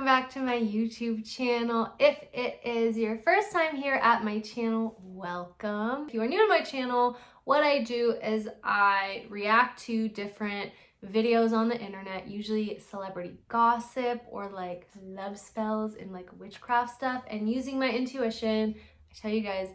back to my YouTube channel. If it is your first time here at my channel, welcome. If you are new to my channel, what I do is I react to different videos on the internet, usually celebrity gossip or like love spells and like witchcraft stuff, and using my intuition, I tell you guys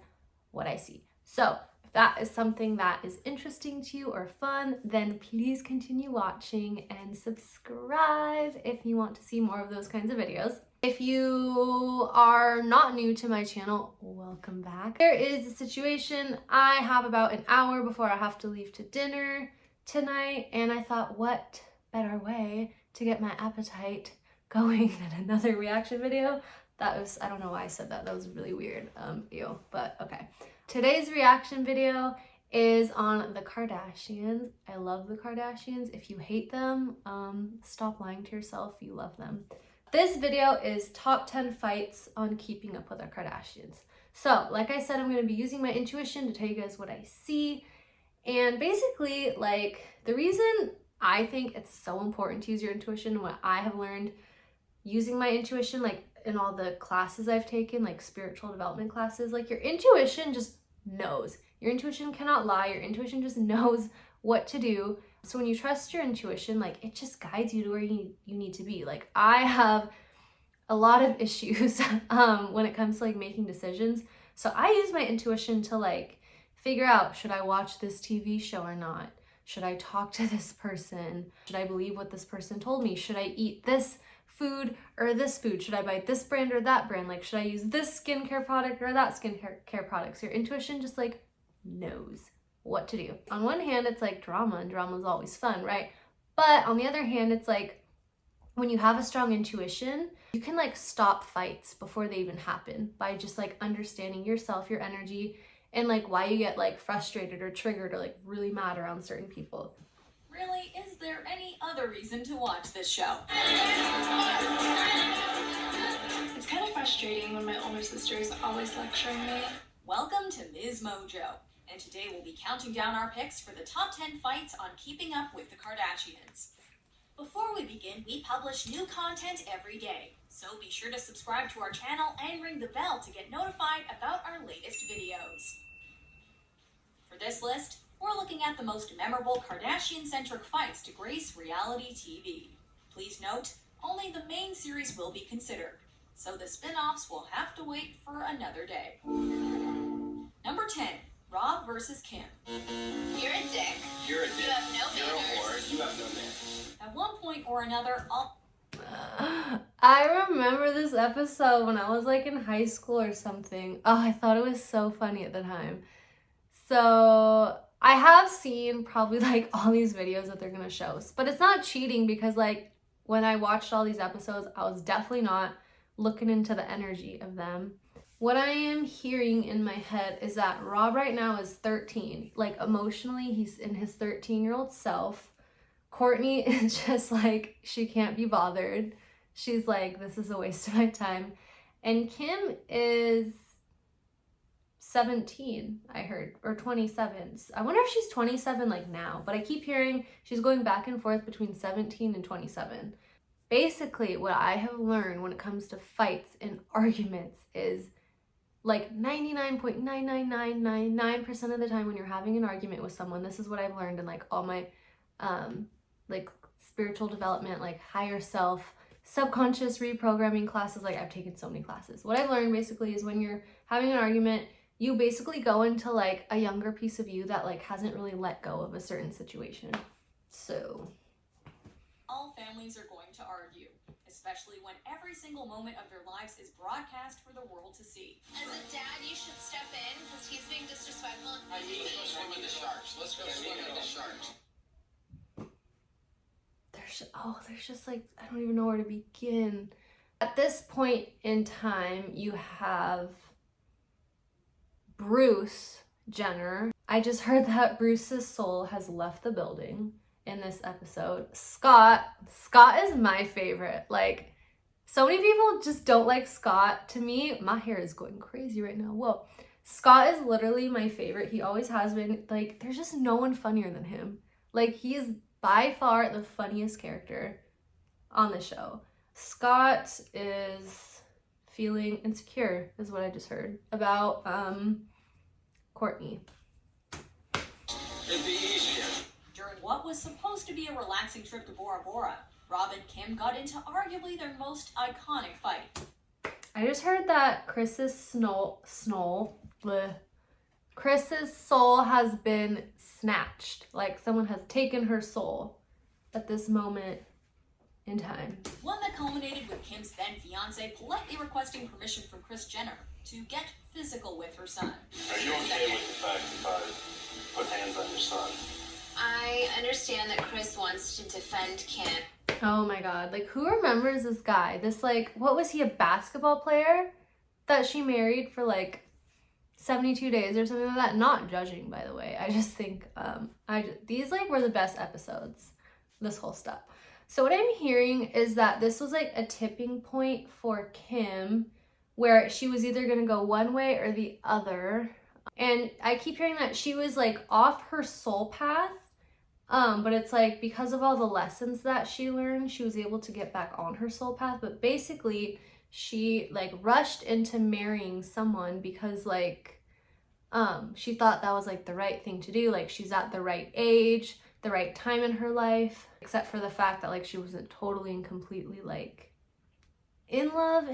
what I see. So if that is something that is interesting to you or fun, then please continue watching and subscribe if you want to see more of those kinds of videos. If you are not new to my channel, welcome back. There is a situation. I have about an hour before I have to leave to dinner tonight, and I thought, what better way to get my appetite going than another reaction video? That was, I don't know why I said that. That was really weird. Ew, but okay. Today's reaction video is on the Kardashians. I love the Kardashians. If you hate them, stop lying to yourself. You love them. This video is top 10 fights on keeping up with the Kardashians. So, like I said, I'm going to be using my intuition to tell you guys what I see. And basically, like, the reason I think it's so important to use your intuition, what I have learned using my intuition, like in all the classes I've taken, like spiritual development classes, like your intuition just knows. Your intuition cannot lie. Your intuition just knows what to do. So when you trust your intuition, like it just guides you to where you need to be. Like I have a lot of issues when it comes to like making decisions. So I use my intuition to like figure out, should I watch this TV show or not? Should I talk to this person? Should I believe what this person told me? Should I eat this food or this food? Should I buy this brand or that brand? Like, should I use this skincare product or that skincare product? So your intuition just like knows what to do. On one hand, it's like drama, and drama is always fun, right? But on the other hand, it's like when you have a strong intuition, you can like stop fights before they even happen by just like understanding yourself, your energy, and like why you get like frustrated or triggered or like really mad around certain people. Really, is there any other reason to watch this show? It's kind of frustrating when my older sister is always lecturing me. Welcome to Ms. Mojo, and today we'll be counting down our picks for the top 10 fights on keeping up with the Kardashians. Before we begin, we publish new content every day, so be sure to subscribe to our channel and ring the bell to get notified about our latest videos. For this list, we're looking at the most memorable Kardashian-centric fights to grace reality TV. Please note, only the main series will be considered, so the spin-offs will have to wait for another day. Number 10, Rob versus Kim. You're a dick. You're a dick. You have no manners. You're a whore. You have no manners. At one point or another, I remember this episode when I was like in high school or something. Oh, I thought it was so funny at the time. So I have seen probably like all these videos that they're gonna show, but it's not cheating because like when I watched all these episodes, I was definitely not looking into the energy of them. What I am hearing in my head is that Rob right now is 13. Like emotionally, he's in his 13-year-old self. Courtney is just like, she can't be bothered. She's like, this is a waste of my time. And Kim is 17, I heard, or 27. I wonder if she's 27 like now, but I keep hearing she's going back and forth between 17 and 27. Basically, what I have learned when it comes to fights and arguments is like 99.99999% of the time when you're having an argument with someone, this is what I've learned in like all my like spiritual development, like higher self, subconscious reprogramming classes. Like I've taken so many classes. What I've learned basically is when you're having an argument, you basically go into like a younger piece of you that like hasn't really let go of a certain situation. So all families are going to argue, especially when every single moment of their lives is broadcast for the world to see. As a dad, you should step in because he's being disrespectful. I need to go swim in the sharks. Let's go swim in the sharks. There's just like, I don't even know where to begin. At this point in time, you have Bruce Jenner. I just heard that Bruce's soul has left the building in this episode. Scott is my favorite. Like, so many people just don't like Scott. To me, my hair is going crazy right now. Whoa. Scott is literally my favorite. He always has been. Like, there's just no one funnier than him. Like, he is by far the funniest character on the show. Scott is feeling insecure, is what I just heard, about Courtney. It'd be easier. During what was supposed to be a relaxing trip to Bora Bora, Rob and Kim got into arguably their most iconic fight. I just heard that Chris's soul has been snatched. Like someone has taken her soul at this moment in time. One that culminated with Kim's then fiance politely requesting permission from Kris Jenner to get physical with her son. Are you okay with the fact if I put hands on your son? I understand that Kris wants to defend Kim. Oh my god, like who remembers this guy? This like, what was he, a basketball player that she married for like 72 days or something like that? Not judging, by the way. I just think these like were the best episodes, this whole stuff. So what I'm hearing is that this was like a tipping point for Kim where she was either gonna go one way or the other. And I keep hearing that she was like off her soul path. But it's like because of all the lessons that she learned, she was able to get back on her soul path. But basically, she like rushed into marrying someone because like she thought that was like the right thing to do. Like she's at the right age, the right time in her life, except for the fact that like she wasn't totally and completely like in love.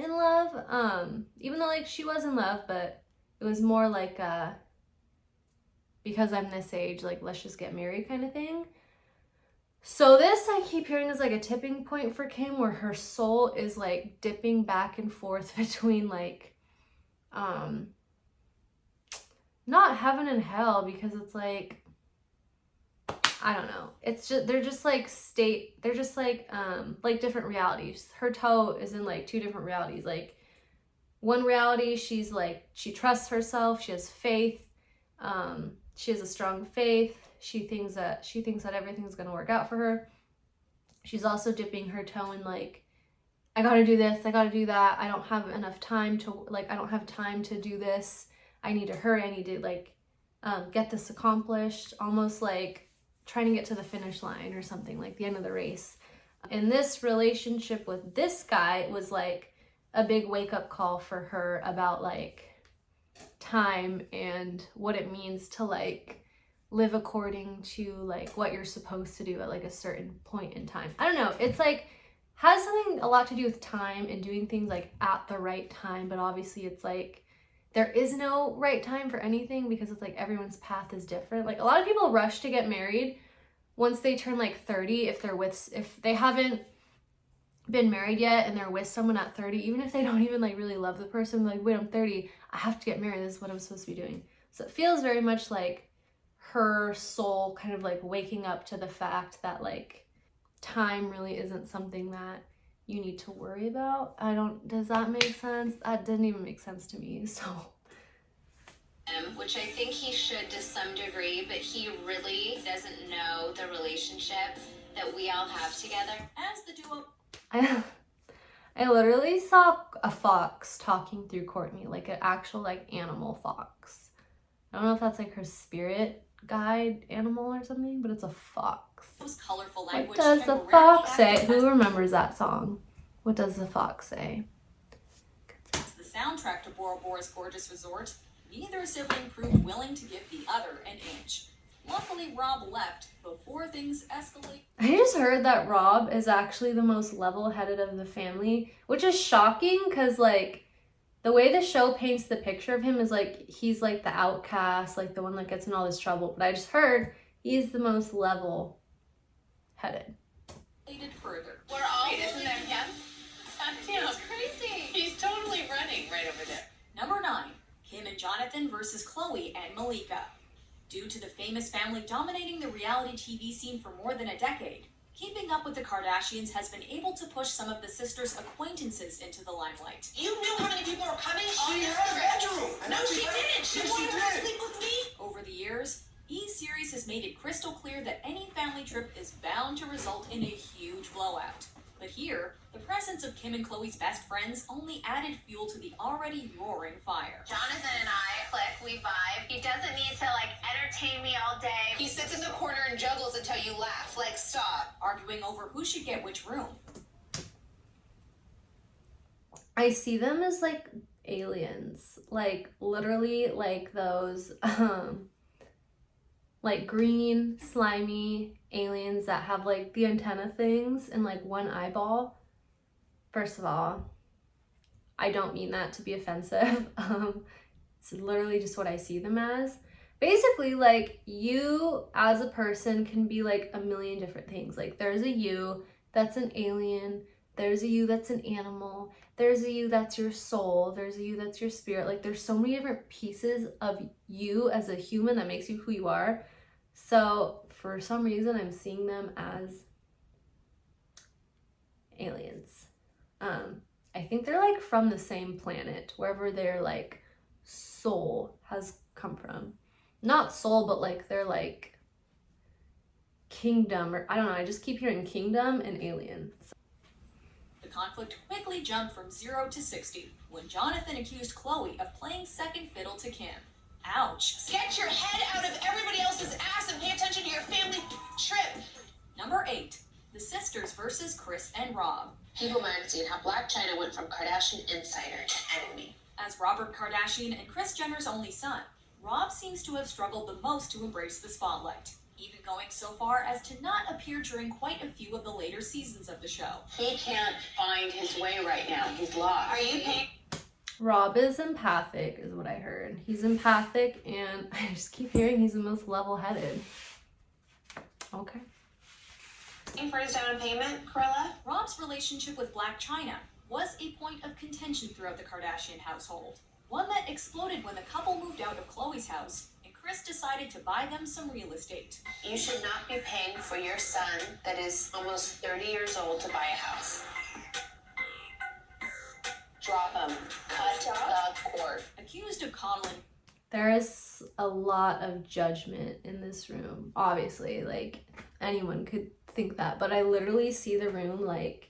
Even though like she was in love, but it was more like because I'm this age, like let's just get married kind of thing. So this I keep hearing is like a tipping point for Kim where her soul is like dipping back and forth between like not heaven and hell, because it's like I don't know. It's just they're just like different realities. Her toe is in like two different realities. Like one reality, she's like she trusts herself, she has faith. She has a strong faith. She thinks that everything's going to work out for her. She's also dipping her toe in like, I got to do this, I got to do that. I don't have enough time to I don't have time to do this. I need to hurry. I need to like get this accomplished. Almost like trying to get to the finish line or something, like the end of the race. And this relationship with this guy was like a big wake up call for her about like time and what it means to like live according to like what you're supposed to do at like a certain point in time. I don't know, it's like has something a lot to do with time and doing things like at the right time, but obviously it's like there is no right time for anything because it's like everyone's path is different. Like a lot of people rush to get married once they turn like 30 if they haven't been married yet and they're with someone at 30, even if they don't even like really love the person, like wait, I'm 30, I have to get married, this is what I'm supposed to be doing. So it feels very much like her soul kind of like waking up to the fact that like time really isn't something that you need to worry about. Does that make sense? That didn't even make sense to me. So which I think he should to some degree, but he really doesn't know the relationship that we all have together. As the duo I literally saw a fox talking through Courtney, like an actual like animal fox. I don't know if that's like her spirit guide animal or something, but it's a fox. colorful What language does the temporarily fox say? acted as Who remembers that song? What does the fox say? the soundtrack to Bora Bora's gorgeous resort? Neither sibling proved willing to give the other an inch. Luckily, Rob left before things escalate. I just heard that Rob is actually the most level-headed of the family, which is shocking because, like, the way the show paints the picture of him is, like, he's, like, the outcast, like, the one that gets in all this trouble. But I just heard he's the most level-headed. Further. We're all isn't there him? That's crazy. He's totally running right over there. Number 9, Kim and Jonathan versus Khloe and Malika. Due to the famous family dominating the reality TV scene for more than a decade, Keeping Up with the Kardashians has been able to push some of the sisters' acquaintances into the limelight. You knew how many people were coming? She had a bedroom. No, she didn't. She Yes, wanted she to did. sleep with me. Over the years, E-Series has made it crystal clear that any family trip is bound to result in a huge blowout. But here, the presence of Kim and Khloe's best friends only added fuel to the already roaring fire. Jonathan and I click, we vibe. He doesn't need to entertain me all day. He sits in the corner and juggles until you laugh. Stop. Arguing over who should get which room. I see them as like aliens, like literally like those like green slimy aliens that have like the antenna things and like one eyeball. First of all, I don't mean that to be offensive. It's literally just what I see them as. Basically, like, you as a person can be like a million different things. Like, there's a you that's an alien, there's a you that's an animal, there's a you that's your soul, there's a you that's your spirit. Like, there's so many different pieces of you as a human that makes you who you are. So for some reason I'm seeing them as aliens. I think they're like from the same planet, wherever their like soul has come from. Not soul, but like their like kingdom, or I don't know, I just keep hearing kingdom and alien. The conflict quickly jumped from 0 to 60 when Jonathan accused Khloe of playing second fiddle to Kim. Ouch. Get your head out of everybody else's ass and pay attention to your family trip. Number 8. The sisters versus Kris and Rob. People magazine how Blac Chyna went from Kardashian insider to enemy. As Robert Kardashian and Kris Jenner's only son, Rob seems to have struggled the most to embrace the spotlight, even going so far as to not appear during quite a few of the later seasons of the show. He can't find his way right now. He's lost. Are you paying? Rob is empathic, is what I heard. He's empathic, and I just keep hearing he's the most level-headed. Okay. For his down payment, Corella? Rob's relationship with Blac Chyna was a point of contention throughout the Kardashian household. One that exploded when the couple moved out of Khloe's house and Kris decided to buy them some real estate. You should not be paying for your son that is almost 30 years old to buy a house. Drop him. Cut the cord. Accused of coddling. There is a lot of judgment in this room. Obviously, like, anyone could think that, but I literally see the room like,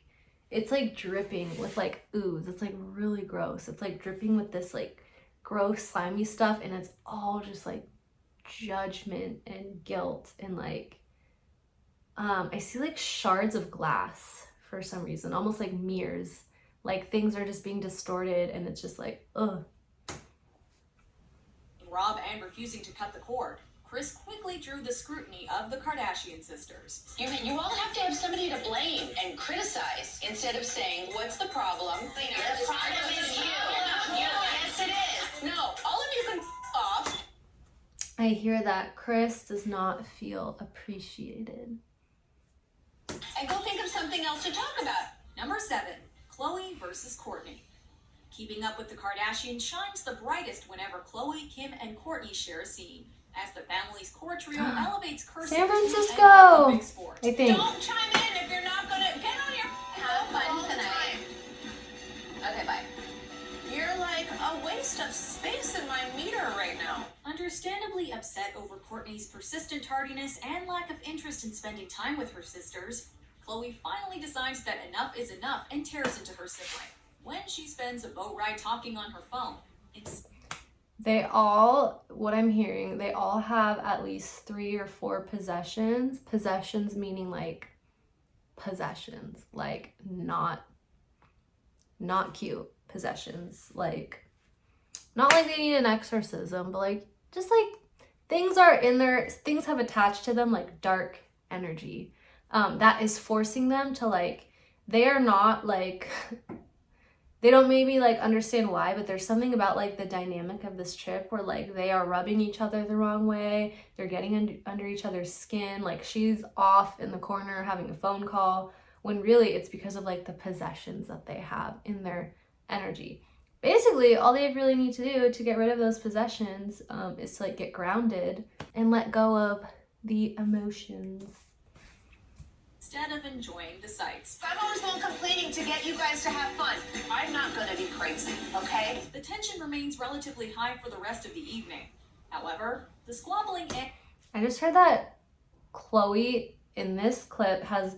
it's like dripping with like ooze. It's like really gross. It's like dripping with this like gross slimy stuff, and it's all just like judgment and guilt, and like I see like shards of glass for some reason, almost like mirrors. Like things are just being distorted, and it's just like, ugh. Rob and refusing to cut the cord, Kris quickly drew the scrutiny of the Kardashian sisters. You all have to have somebody to blame and criticize instead of saying, what's the problem? The problem is you. Yes, it is. No, all of you can off. I hear that Kris does not feel appreciated. And go think of something else to talk about. Number 7, Khloe versus Kourtney. Keeping up with the Kardashians shines the brightest whenever Khloe, Kim, and Kourtney share a scene, as the family's core trio elevates cursing San to an Francisco, Olympic sport. I think. Don't chime in if you're not gonna get on your Have fun tonight. Okay, bye. You're like a waste of space in my meter right now. Understandably upset over Kourtney's persistent tardiness and lack of interest in spending time with her sisters, Khloe finally decides that enough is enough and tears into her sibling when she spends a boat ride talking on her phone. They all, what I'm hearing, they all have at least 3 or 4 possessions. Possessions meaning like possessions, like not cute possessions. Like, not like they need an exorcism, but like, just like things are in there, things have attached to them like dark energy. That is forcing them to like, they are not like, they don't maybe like understand why, but there's something about like the dynamic of this trip where like they are rubbing each other the wrong way. They're getting under each other's skin. Like she's off in the corner having a phone call when really it's because of like the possessions that they have in their energy. Basically, all they really need to do to get rid of those possessions is to like get grounded and let go of the emotions. Instead of enjoying the sights. I'm always the one complaining to get you guys to have fun. I'm not gonna be crazy, okay? The tension remains relatively high for the rest of the evening. However, the squabbling and I just heard that Khloe in this clip has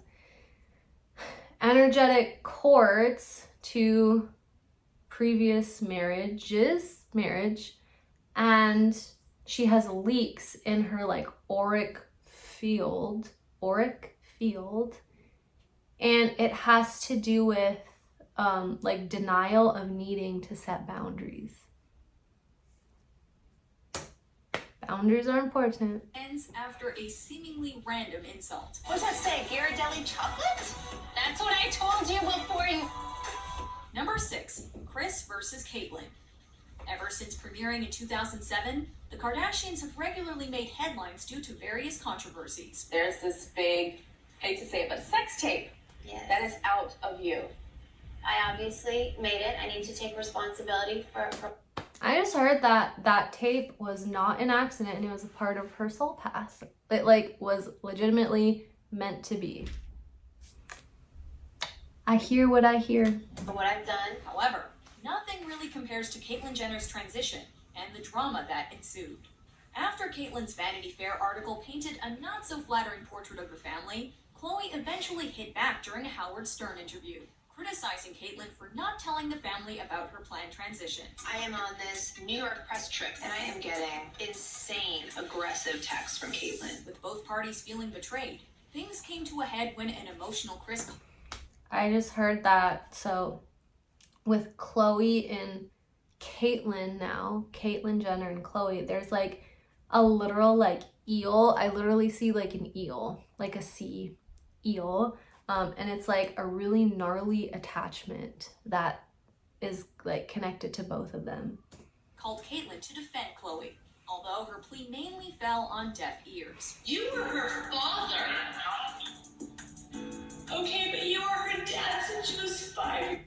energetic cords to previous marriage, and she has leaks in her like auric field, and it has to do with like denial of needing to set boundaries. Boundaries are important. Ends after a seemingly random insult. What's that say? Ghirardelli chocolate? That's what I told you before you. Number 6, Kris versus Caitlyn. Ever since premiering in 2007, the Kardashians have regularly made headlines due to various controversies. There's this big, hate to say it, but sex tape Yes. that is out of you. I obviously made it. I need to take responsibility for I just heard that that tape was not an accident and it was a part of her soul path. It like was legitimately meant to be. I hear what I hear. what I've done. However, nothing really compares to Caitlyn Jenner's transition and the drama that ensued. After Caitlyn's Vanity Fair article painted a not-so-flattering portrait of the family, Khloe eventually hit back during a Howard Stern interview, criticizing Caitlyn for not telling the family about her planned transition. I am on this New York press trip, and I am getting insane, aggressive texts from Caitlyn. With both parties feeling betrayed, things came to a head when an emotional Kris... I just heard that. So with Khloe and Caitlyn now, Caitlyn Jenner and Khloe, there's like a literal like eel. I literally see like an eel, like a sea eel. And it's like a really gnarly attachment that is like connected to both of them. called Caitlyn to defend Khloe, although her plea mainly fell on deaf ears. You were her father. Okay, but you were her dad since she was 5.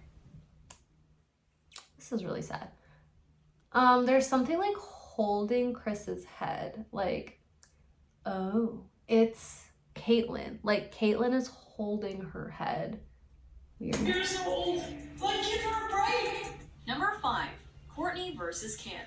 This is really sad. There's something like holding Kris's head. Like, oh, it's Caitlyn. Like, Caitlyn is holding her head. Weird. You're so old. Like, give her a break. Number 5, Kourtney versus Kim.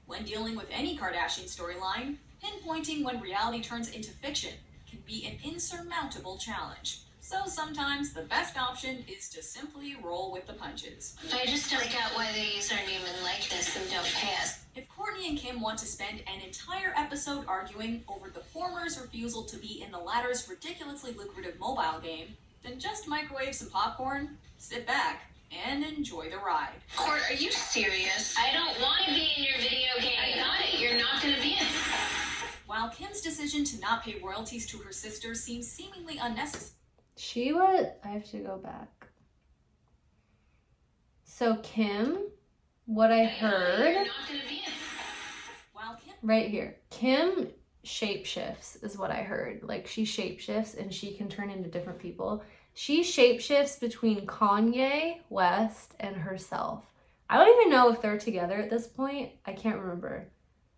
When dealing with any Kardashian storyline, pinpointing when reality turns into fiction can be an insurmountable challenge. So sometimes the best option is to simply roll with the punches. I just don't get why they use our name and likeness and don't pay us. If Kourtney and Kim want to spend an entire episode arguing over the former's refusal to be in the latter's ridiculously lucrative mobile game, then just microwave some popcorn, sit back, and enjoy the ride. Court, are you serious? I don't want to be in your video game. I got it. You're not gonna be in it. While Kim's decision to not pay royalties to her sister seems seemingly unnecessary, I have to go back. So Kim, what I heard, You're not gonna be in it. while Kim right here, Kim shapeshifts is what I heard. Like, she shapeshifts and she can turn into different people. She shapeshifts between Kanye West and herself. I don't even know if they're together at this point. I can't remember.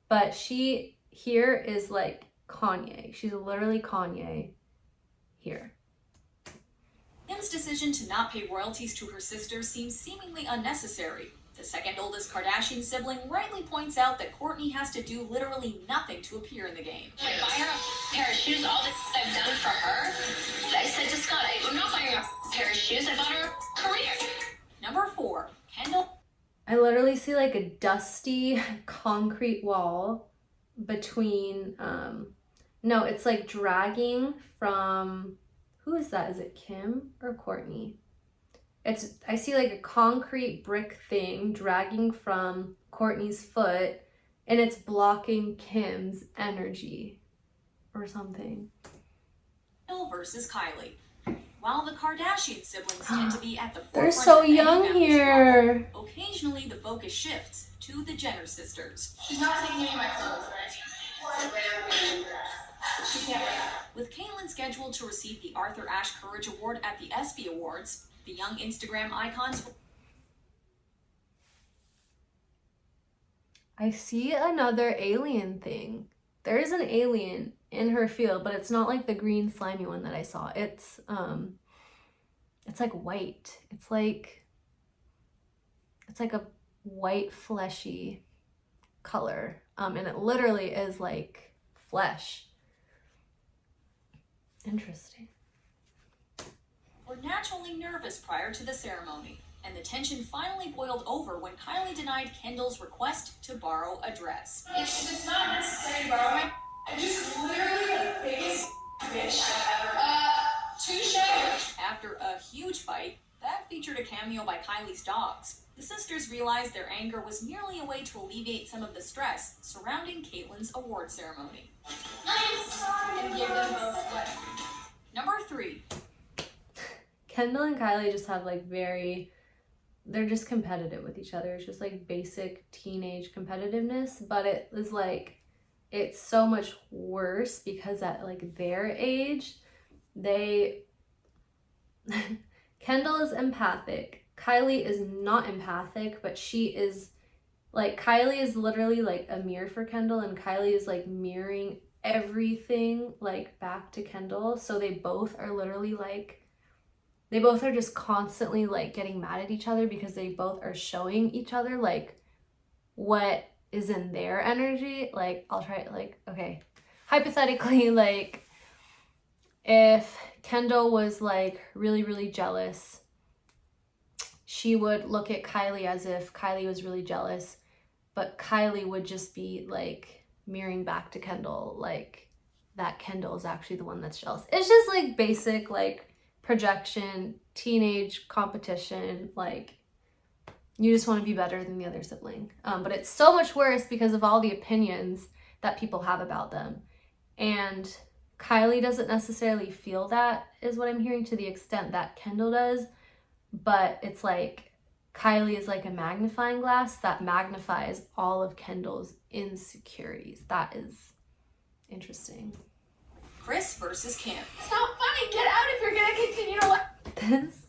But she here is like Kanye. She's literally Kanye here. Kim's decision to not pay royalties to her sister seems seemingly unnecessary. The second oldest Kardashian sibling rightly points out that Kourtney has to do literally nothing to appear in the game. I buy her a pair of shoes, all that I've done for her. I said to Scott, I'm not buying her a pair of shoes, I bought her a career. Number 4, Kendall I literally see like a dusty concrete wall between, no, it's like dragging from, who is that? Is it Kim or Kourtney? I see like a concrete brick thing dragging from Kourtney's foot, and it's blocking Kim's energy or something. versus Kylie. While the Kardashian siblings tend to be at the They're forefront so of any young family here. squabble, occasionally the focus shifts to the Jenner sisters. She's not taking any of my clothes, right? She can't wear that. With Caitlyn scheduled to receive the Arthur Ashe Courage Award at the ESPY Awards, the young Instagram icons... I see another alien thing. There is an alien in her field, but it's not like the green slimy one that I saw. It's like white. It's like a white fleshy color. And it literally is like flesh. Interesting. were naturally nervous prior to the ceremony, and the tension finally boiled over when Kylie denied Kendall's request to borrow a dress. It's not necessary to borrow my. I'm just literally the biggest bitch I've ever. Touche. After a huge fight that featured a cameo cameo by Kylie's dogs, the sisters realized their anger was merely a way to alleviate some of the stress surrounding Caitlyn's award ceremony. And give them both what? Number 3. Kendall and Kylie just have like they're just competitive with each other. It's just like basic teenage competitiveness, but it is like, it's so much worse because at like their age, Kendall is empathic. Kylie is not empathic, but she is like, Kylie is literally like a mirror for Kendall, and Kylie is like mirroring everything like back to Kendall. So they both are literally like, they both are just constantly like getting mad at each other because they both are showing each other like what is in their energy. Like, I'll try it, like, okay, hypothetically, like if Kendall was like really, really jealous, she would look at Kylie as if Kylie was really jealous, but Kylie would just be like mirroring back to Kendall like that Kendall is actually the one that's jealous. It's just like basic like projection, teenage competition, like you just want to be better than the other sibling. But it's so much worse because of all the opinions that people have about them. And Kylie doesn't necessarily feel that, is what I'm hearing, to the extent that Kendall does. But it's like Kylie is like a magnifying glass that magnifies all of Kendall's insecurities. That is interesting. Kris versus Kim. It's not funny. Get out if you're gonna continue to laugh.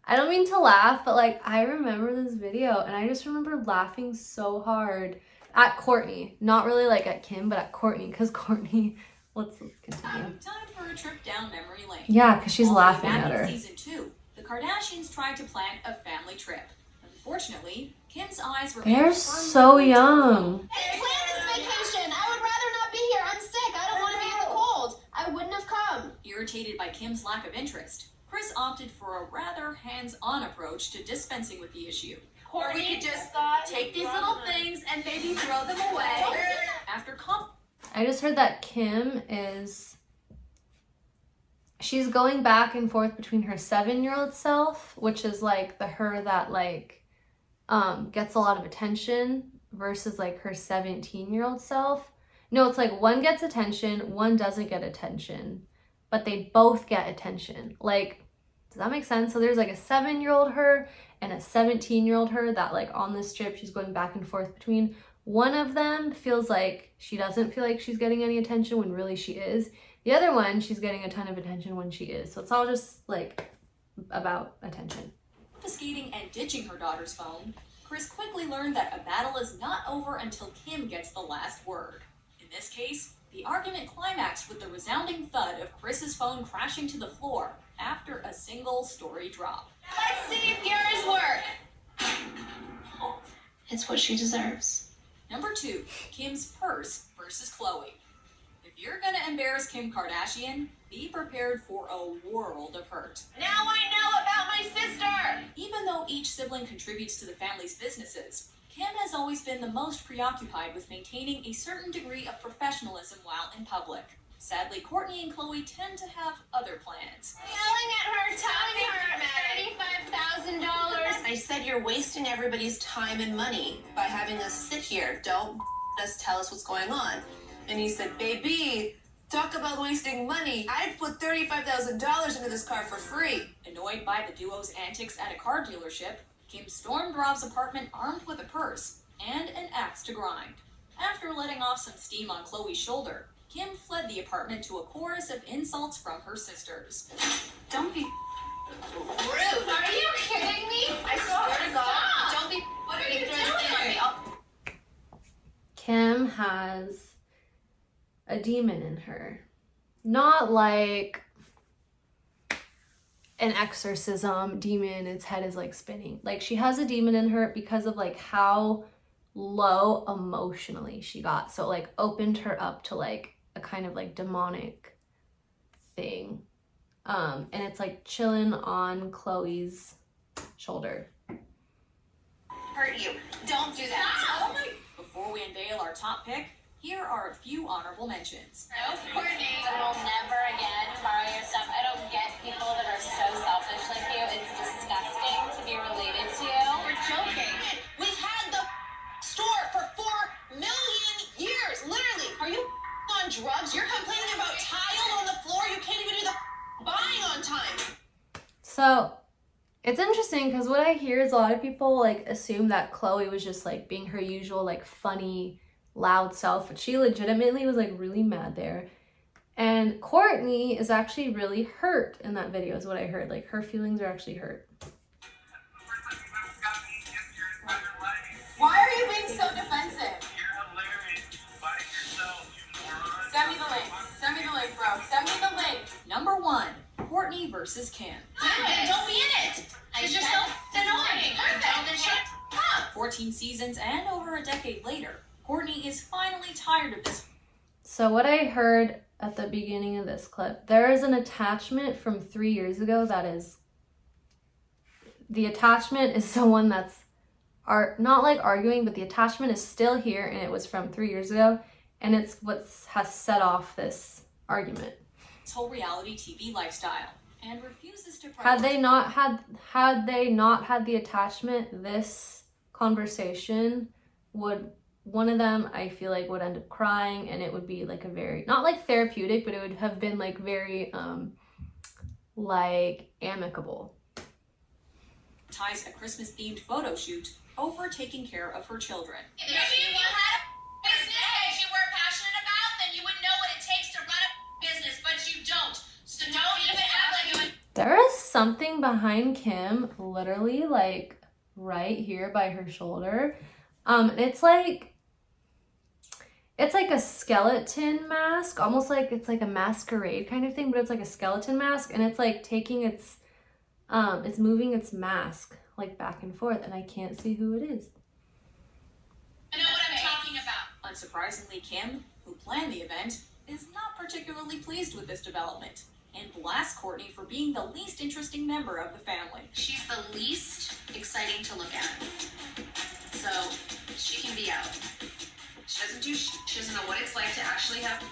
I don't mean to laugh, but like I remember this video and I just remember laughing so hard at Courtney. Not really like at Kim, but at Courtney, because Courtney, let's continue. Time for a trip down memory lane. Yeah, because she's All the way laughing back at her. in season 2, the Kardashians tried to plan a family trip. Unfortunately, Kim's eyes were They're so young. I planned this vacation. I would rather not be here. I'm sick. I don't want to be in the cold. I wouldn't have come. Irritated by Kim's lack of interest, Kris opted for a rather hands-on approach to dispensing with the issue. Or we could just take these little things and maybe throw them away. After I just heard that Kim she's going back and forth between her 7-year-old self, which is like the her that like gets a lot of attention, versus like her 17-year-old self. No, it's like one gets attention, one doesn't get attention, but they both get attention. Like, does that make sense? So there's like a 7-year-old her and a 17-year-old her that like on this trip she's going back and forth between. One of them feels like she doesn't feel like she's getting any attention when really she is. The other one, she's getting a ton of attention when she is. So it's all just like about attention. confiscating and ditching her daughter's phone, Kris quickly learned that a battle is not over until Kim gets the last word. In this case, the argument climaxed with the resounding thud of Kris's phone crashing to the floor after a single story drop. Let's see if yours work. It's what she deserves. Number 2, Kim's purse versus Khloe. If you're gonna embarrass Kim Kardashian, be prepared for a world of hurt. Now I know about my sister! Even though each sibling contributes to the family's businesses, Kim has always been the most preoccupied with maintaining a certain degree of professionalism while in public. Sadly, Courtney and Khloe tend to have other plans. Yelling at her, telling her $35,000. I said you're wasting everybody's time and money by having us sit here. Don't just tell us what's going on. And he said, baby, talk about wasting money. I'd put $35,000 into this car for free. Annoyed by the duo's antics at a car dealership, Kim stormed Rob's apartment armed with a purse and an axe to grind. After letting off some steam on Khloe's shoulder, Kim fled the apartment to a chorus of insults from her sisters. Don't be rude. Are you kidding me? I swear to God. Don't be. What are you doing? Kim has a demon in her. Not like an exorcism demon, its head is like spinning. Like, she has a demon in her because of like how low emotionally she got. So it like opened her up to like a kind of like demonic thing. And it's like chilling on Khloe's shoulder. Hurt you. Don't do that. Before we unveil our top pick, here are a few honorable mentions. No, Courtney, I will never again borrow your stuff. I don't get people that are so selfish like you. It's disgusting to be related So it's interesting because what I hear is a lot of people like assume that Khloe was just like being her usual like funny, loud self, but she legitimately was like really mad there. And Courtney is actually really hurt in that video is what I heard. Like her feelings are actually hurt. Why are you being so defensive? Send me the link. Send me the link, bro. Send me the link. Number 1, Courtney versus Kim. Then don't be in it. Because you're so annoying. Perfect. Then shut up. 14 seasons and over a decade later, Courtney is finally tired of this. So what I heard at the beginning of this clip, there is an attachment from 3 years ago that is, the attachment is someone that's not like arguing, but the attachment is still here and it was from 3 years ago, and it's what has set off this argument. His whole reality TV lifestyle and refuses to Had they not had the attachment, this conversation would, one of them I feel like would end up crying, and it would be like a very, not like therapeutic, but it would have been like very like amicable. Ties a Christmas themed photo shoot over taking care of her children. If you had a business that you were passionate about, then you would know what it takes to run a business, but you don't. So don't even act like you. There is something behind Kim, literally like right here by her shoulder. It's like a skeleton mask, almost like it's like a masquerade kind of thing, but it's like a skeleton mask, and it's like taking it's moving its mask like back and forth, and I can't see who it is. I know what I'm talking about. Unsurprisingly, Kim, who planned the event, is not particularly pleased with this development and blasts Courtney for being the least interesting member of the family. She's the least exciting to look at. So she can be out. She doesn't know what it's like to actually have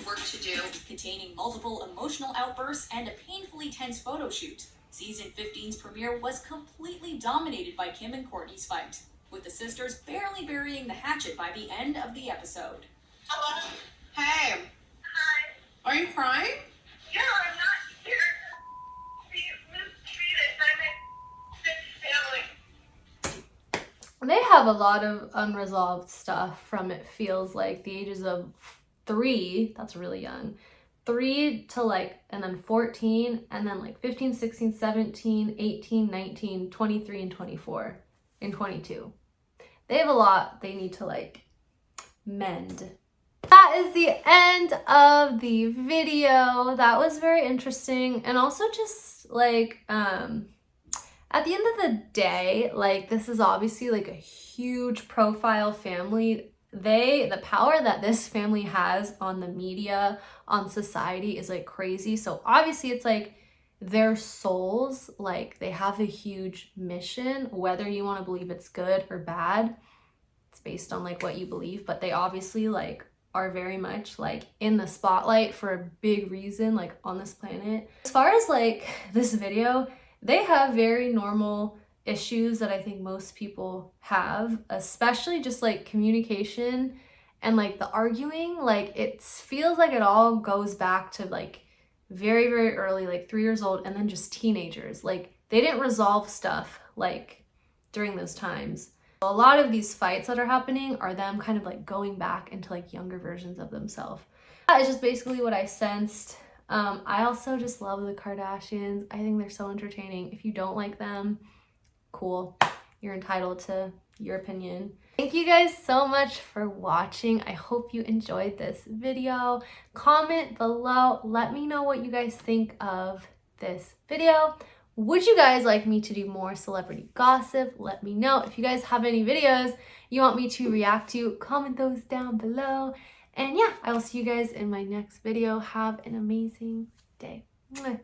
work to do. Containing multiple emotional outbursts and a painfully tense photo shoot, Season 15's premiere was completely dominated by Kim and Courtney's fight, with the sisters barely burying the hatchet by the end of the episode. Hello? Hey. Hi. Are you crying? Yeah, I'm not here to be mistreated by my family. They have a lot of unresolved stuff from, it feels like, the ages of 3, that's really young, 3 to like, and then 14, and then like 15, 16, 17, 18, 19, 23, and 24, and 22. They have a lot they need to like mend. That is the end of the video. That was very interesting, and also just like at the end of the day, like, this is obviously like a huge profile family. The power that this family has on the media, on society, is like crazy. So obviously it's like their souls, like they have a huge mission, whether you want to believe it's good or bad. It's based on like what you believe, but they obviously like are very much like in the spotlight for a big reason, like on this planet. As far as like this video, they have very normal issues that I think most people have, especially just like communication and like the arguing. Like, it feels like it all goes back to like very, very early, like 3 years old, and then just teenagers. Like, they didn't resolve stuff like during those times. A lot of these fights that are happening are them kind of like going back into like younger versions of themselves. That is just basically what I sensed. I also just love the Kardashians. I think they're so entertaining. If you don't like them, cool. You're entitled to your opinion. Thank you guys so much for watching. I hope you enjoyed this video. Comment below. Let me know what you guys think of this video. Would you guys like me to do more celebrity gossip? Let me know. If you guys have any videos you want me to react to, comment those down below. And yeah, I will see you guys in my next video. Have an amazing day. Mwah.